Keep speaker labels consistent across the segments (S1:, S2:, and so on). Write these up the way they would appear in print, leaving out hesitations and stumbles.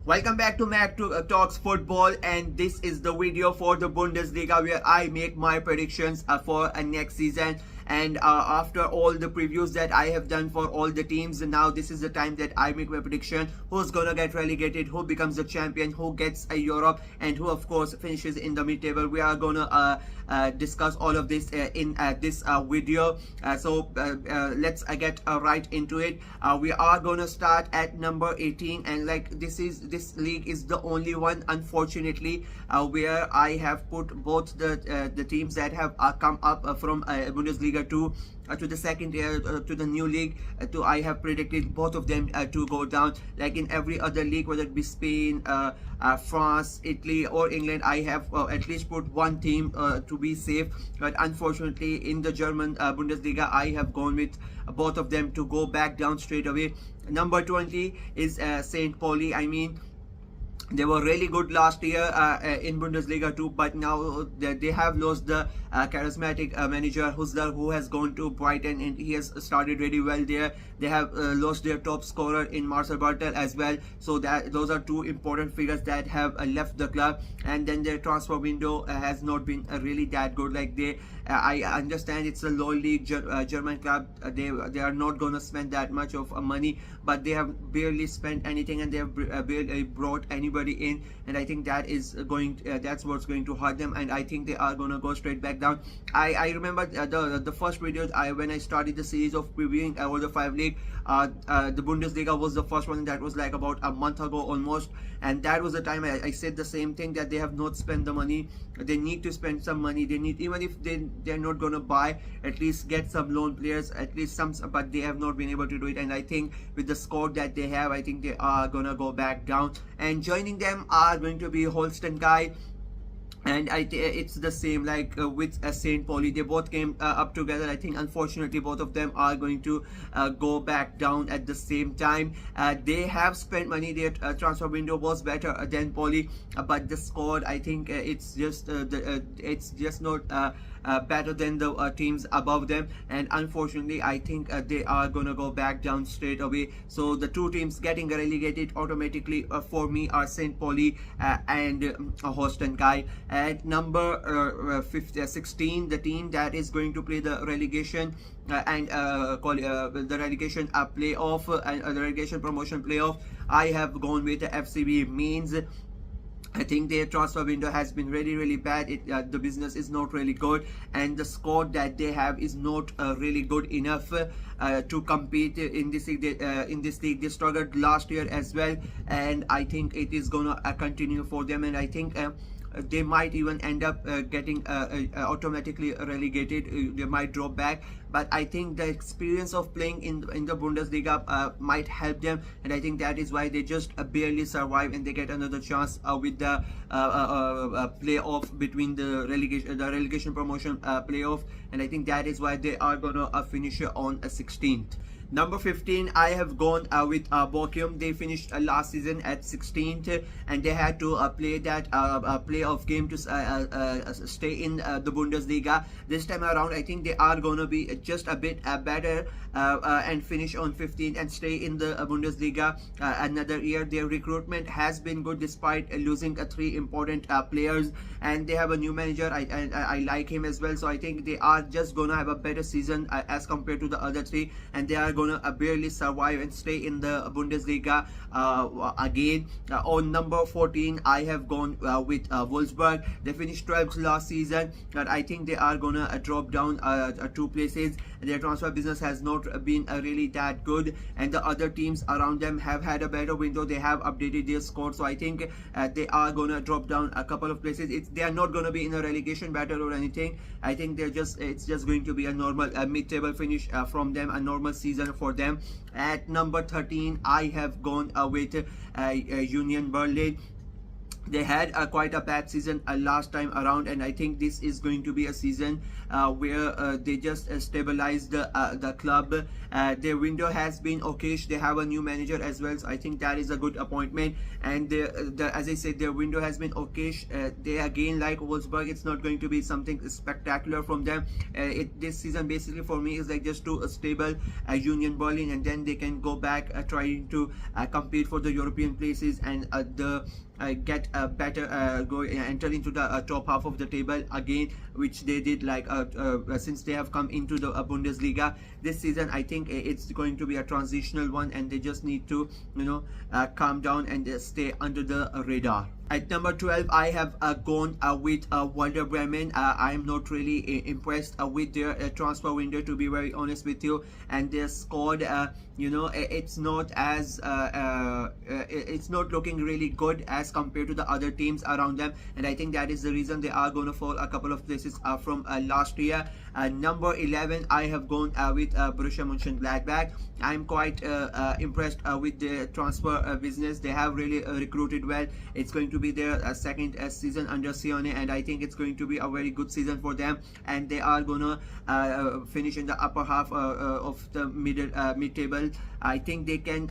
S1: Welcome back to Mac Talks Football, and this is the video for the Bundesliga where I make my predictions for next season. And after all the previews that I have done for all the teams, now this is the time that I make my prediction: who's gonna get relegated, who becomes the champion, who gets a Europe, and who of course finishes in the mid-table. We are gonna discuss all of this in this video. So let's get right into it. We are gonna start at number 18, and like this league is the only one, unfortunately, where I have put both the teams that have come up from Bundesliga to the second year, to the new league, I have predicted both of them to go down. Like in every other league, whether it be Spain, France, Italy or England, I have at least put one team to be safe. But unfortunately in the German Bundesliga, I have gone with both of them to go back down straight away. Number 20 is St. Pauli. I mean, they were really good last year in Bundesliga too, but now they have lost the charismatic manager Husler, who has gone to Brighton, and he has started really well there. They have lost their top scorer in Marcel Bartel as well, so that those are two important figures that have left the club. And then their transfer window has not been really that good. Like I understand it's a low league German club. They are not gonna spend that much of money, but they have barely spent anything, and they have barely brought anybody in, and I think that is going that's what's going to hurt them, and I think they are gonna go straight back down. I remember the first videos when I started the series of previewing all the 5 league, the Bundesliga was the first one. That was like about a month ago almost, and that was the time I said the same thing, that they have not spent the money. They need to spend some money. They need, even if they're not gonna buy, at least get some loan players, at least some, but they have not been able to do it. And I think with the squad that they have, I think they are gonna go back down, and joining them are going to be Holstein guy. And it's the same like with St. Pauli. They both came up together. I think unfortunately both of them are going to go back down at the same time. They have spent money. Their transfer window was better than Pauli, but the squad, I think it's just not better than the teams above them, and unfortunately I think they are gonna go back down straight away. So the two teams getting relegated automatically for me are St. Pauli and Holstein guy. At number 16, the team that is going to play the relegation and the relegation playoff and the relegation promotion playoff, I have gone with the FCB Mainz. I think their transfer window has been really bad. The business is not really good, and the squad that they have is not really good enough to compete in this league. They struggled last year as well, and I think it is gonna continue for them. And I think they might even end up getting automatically relegated. They might drop back, but I think the experience of playing in the Bundesliga might help them, and I think that is why they just barely survive, and they get another chance with the playoff between the relegation promotion playoff, and I think that is why they are gonna finish on 16th. Number 15, I have gone with Bochum. They finished last season at 16th, and they had to play that playoff game to stay in the Bundesliga. This time around, I think they are going to be just a bit better and finish on 15th and stay in the Bundesliga another year. Their recruitment has been good despite losing 3 important players, and they have a new manager. I like him as well, so I think they are just going to have a better season as compared to the other 3, and they are gonna barely survive and stay in the Bundesliga again. On number 14, I have gone with Wolfsburg. They finished 12th last season, but I think they are gonna drop down 2 places. Their transfer business has not been really that good, and the other teams around them have had a better window. They have updated their score, so I think they are gonna drop down a couple of places. They are not gonna be in a relegation battle or anything. I think it's just going to be a normal mid-table finish from them, a normal season for them. At number 13, I have gone with Union Berlin. they had quite a bad season last time around, and I think this is going to be a season where they just stabilize the club. Their window has been okay. They have a new manager as well, so I think that is a good appointment. And as I said, their window has been okay. They again, like Wolfsburg, it's not going to be something spectacular from them. This season basically for me is like just to stable Union Berlin, and then they can go back trying to compete for the European places and get a better enter into the top half of the table again, which they did like since they have come into the Bundesliga this season. I think it's going to be a transitional one, and they just need to calm down and stay under the radar. At number 12, I have gone with Werder Bremen. I am not really impressed with their transfer window, to be very honest with you. And their squad, it's not as it's not looking really good as compared to the other teams around them. And I think that is the reason they are going to fall a couple of places from last year. Number 11, I have gone with Borussia Mönchengladbach. I'm quite impressed with the transfer business. They have really recruited well. It's going to be their second season under Sione, and I think it's going to be a very good season for them. And they are gonna finish in the upper half of the mid table. I think they can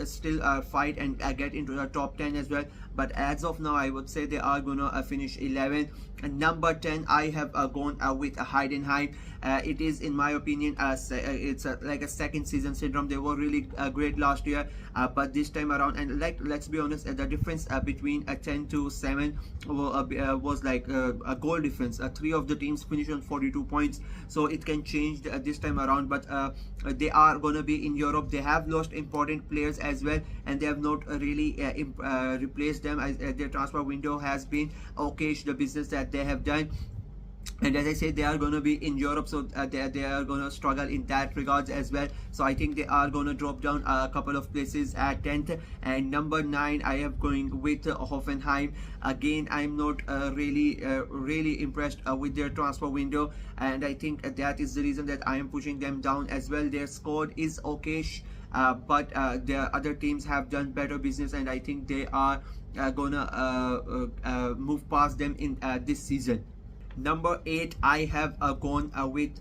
S1: still fight and get into the top 10 as well. But as of now, I would say they are gonna finish 11th. And number 10, I have gone with Heidenheim. It is, in my opinion, it's like a second season syndrome. They were really great last year, but this time around, and let's be honest, the difference between 10 to 7 was like a goal difference. 3 of the teams finished on 42 points, so it can change this time around. But they are gonna be in Europe. They have lost important players as well, and they have not really replaced them. As their transfer window has been okay, the business that they have done. And as I said, they are going to be in Europe, so they are going to struggle in that regards as well. So I think they are going to drop down a couple of places at 10th. And number 9, I am going with Hoffenheim. Again, I'm not really impressed with their transfer window, and I think that is the reason that I am pushing them down as well. Their squad is okay, but the other teams have done better business, and I think they are gonna move past them in this season. Number 8, I have gone with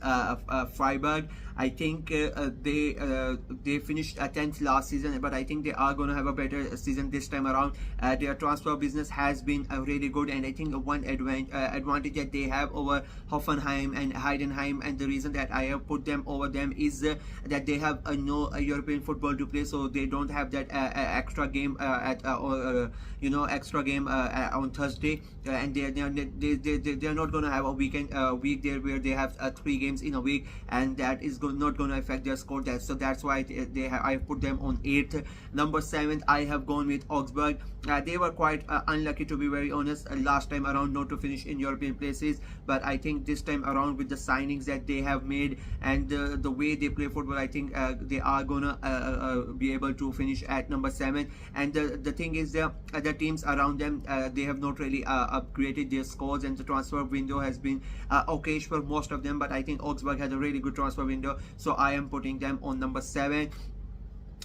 S1: Freiburg. I think they finished 10th last season, but I think they are going to have a better season this time around. Their transfer business has been really good, and I think one advantage that they have over Hoffenheim and Heidenheim, and the reason that I have put them over them is that they have no European football to play, so they don't have that extra game extra game on Thursday, and they're not going to have a week there where they have 3 games in a week, and that is not going to affect their score. So that's why I put them on 8th. Number 7, I have gone with Augsburg. They were quite unlucky, to be very honest, last time around not to finish in European places, but I think this time around with the signings that they have made and the way they play football, I think they are gonna be able to finish at number 7. And the thing is, the other teams around them, they have not really upgraded their scores, and the transfer window has been okay for most of them, but I think Augsburg had a really good transfer window, so I am putting them on number 7.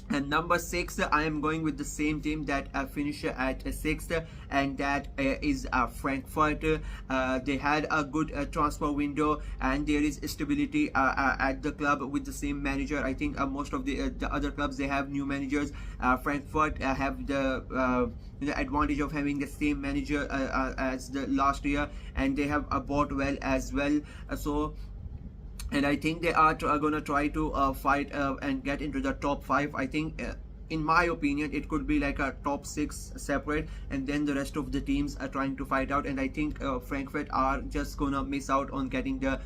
S1: And number 6, I am going with the same team that finished at 6th, and that is Frankfurt. They had a good transfer window, and there is stability at the club with the same manager. I think most of the other clubs, they have new managers. Frankfurt have the advantage of having the same manager as the last year, and they have bought well as well. And I think they are going to try to fight and get into the top 5. I think in my opinion, it could be like a top 6 separate, and then the rest of the teams are trying to fight out. And I think Frankfurt are just gonna miss out on getting the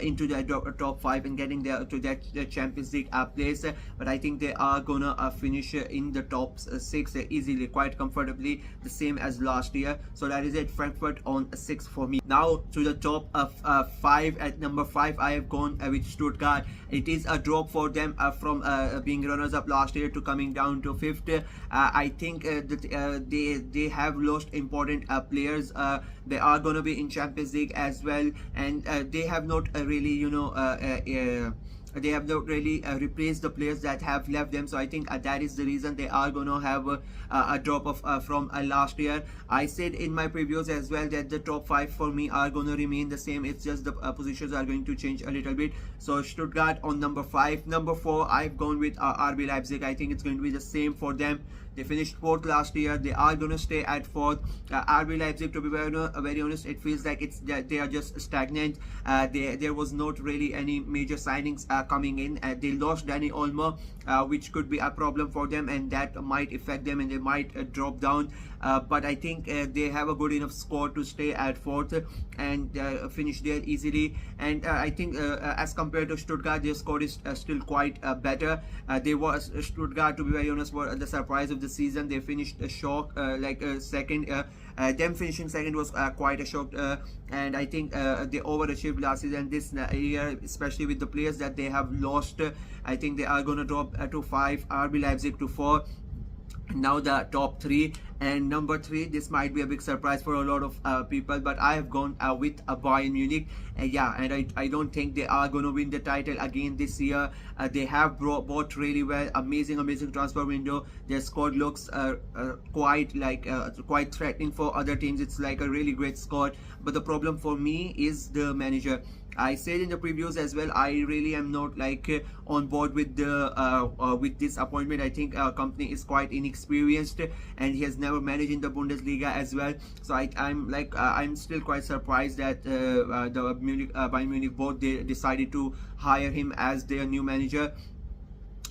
S1: into the top 5 and getting to that Champions League place. But I think they are gonna finish in the top 6 easily, quite comfortably, the same as last year. So that is it, Frankfurt on 6 for me. Now to the top of 5. At number 5, I have gone with Stuttgart. It is a drop for them from being runners-up last year to coming down to 5th. I think that they have lost important players. They are going to be in Champions League as well, and they have not really they have not really replaced the players that have left them. So I think that is the reason they are going to have a drop of from last year. I said in my previews as well that the top 5 for me are going to remain the same. It's just the positions are going to change a little bit. So Stuttgart on number 5. Number 4, I've gone with RB Leipzig. I think it's going to be the same for them. They finished 4th last year. They are going to stay at 4th. RB Leipzig, to be very honest, it feels like it's that they are just stagnant. There was not really any major signings coming in. They lost Danny Olmo, which could be a problem for them, and that might affect them, and they might drop down. But I think they have a good enough score to stay at 4th and finish there easily. And I think as compared to Stuttgart, their score is still quite better. They was Stuttgart, to be very honest, were the surprise of the season. They finished a shock, second. Them finishing second was quite a shock, and I think they overachieved last season. This year, especially with the players that they have lost, I think they are going to drop to 5, RB Leipzig to 4. Now the top 3, and number 3, this might be a big surprise for a lot of people, but I have gone with Bayern Munich. Yeah, and I don't think they are going to win the title again this year. They have bought really well. Amazing transfer window. Their squad looks quite threatening for other teams. It's like a really great squad, but the problem for me is the manager. I said in the previews as well, I really am not on board with the with this appointment. I think our company is quite inexperienced, and he has never managed in the Bundesliga as well. So I'm still quite surprised that the Bayern Munich board, they decided to hire him as their new manager.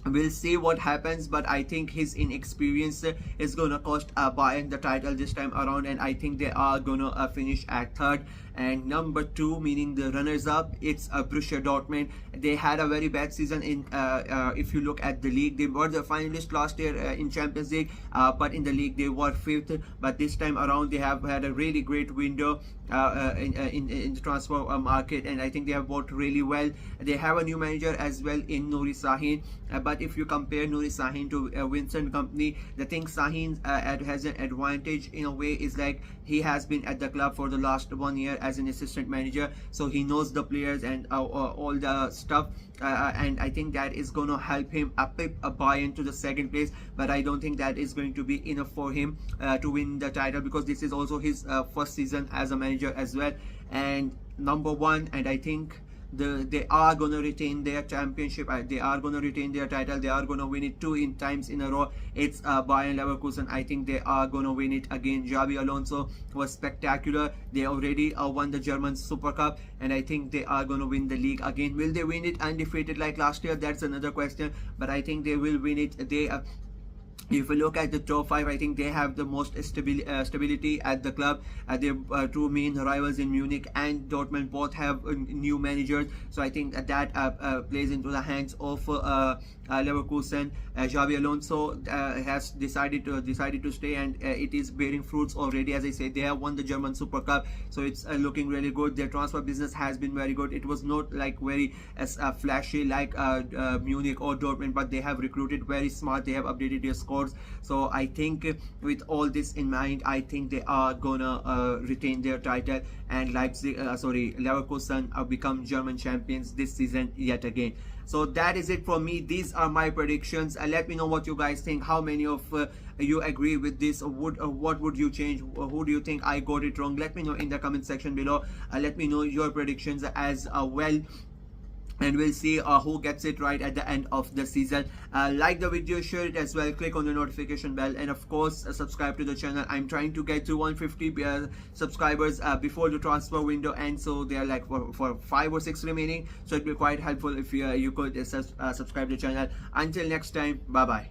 S1: We'll see what happens, but I think his inexperience is gonna cost Bayern the title this time around, and I think they are gonna finish at 3rd. And number 2, meaning the runners-up, it's Borussia Dortmund. They had a very bad season in if you look at the league. They were the finalists last year in Champions League, but in the league they were 5th. But this time around they have had a really great window in the transfer market, and I think they have bought really well. They have a new manager as well in Nuri Sahin, but if you compare Nuri Sahin to Vincent Kompany, the thing Sahin has an advantage in a way is like he has been at the club for the last 1 year as an assistant manager, so he knows the players and all the stuff, and I think that is going to help him up a Bayern to the 2nd place. But I don't think that is going to be enough for him to win the title, because this is also his 1st season as a manager as well. And number 1, and I think they are going to retain their championship. They are going to retain their title. They are going to win it 2 times in a row. It's Bayern Leverkusen. I think they are going to win it again. Xabi Alonso was spectacular. They already won the German Super Cup, and I think they are going to win the league again. Will they win it undefeated like last year? That's another question, but I think they will win it. If you look at the top 5, I think they have the most stability at the club. Their 2 main rivals in Munich and Dortmund both have new managers, so I think that plays into the hands of Leverkusen. Xabi Alonso has decided to stay, and it is bearing fruits already. As I said, they have won the German Super Cup, so it's looking really good. Their transfer business has been very good. It was not very flashy like Munich or Dortmund, but they have recruited very smart. They have updated their squad. So I think with all this in mind, I think they are gonna retain their title, and Leverkusen become German champions this season yet again. So that is it for me. These are my predictions. Let me know what you guys think. How many of you agree with this? What would you change? Who do you think I got it wrong? Let me know in the comment section below. Let me know your predictions as well, and we'll see who gets it right at the end of the season. Like the video, share it as well, click on the notification bell, and of course subscribe to the channel. I'm trying to get to 150 subscribers before the transfer window ends, so they are for 5 or 6 remaining, so it'd be quite helpful if you could subscribe to the channel. Until next time, bye bye.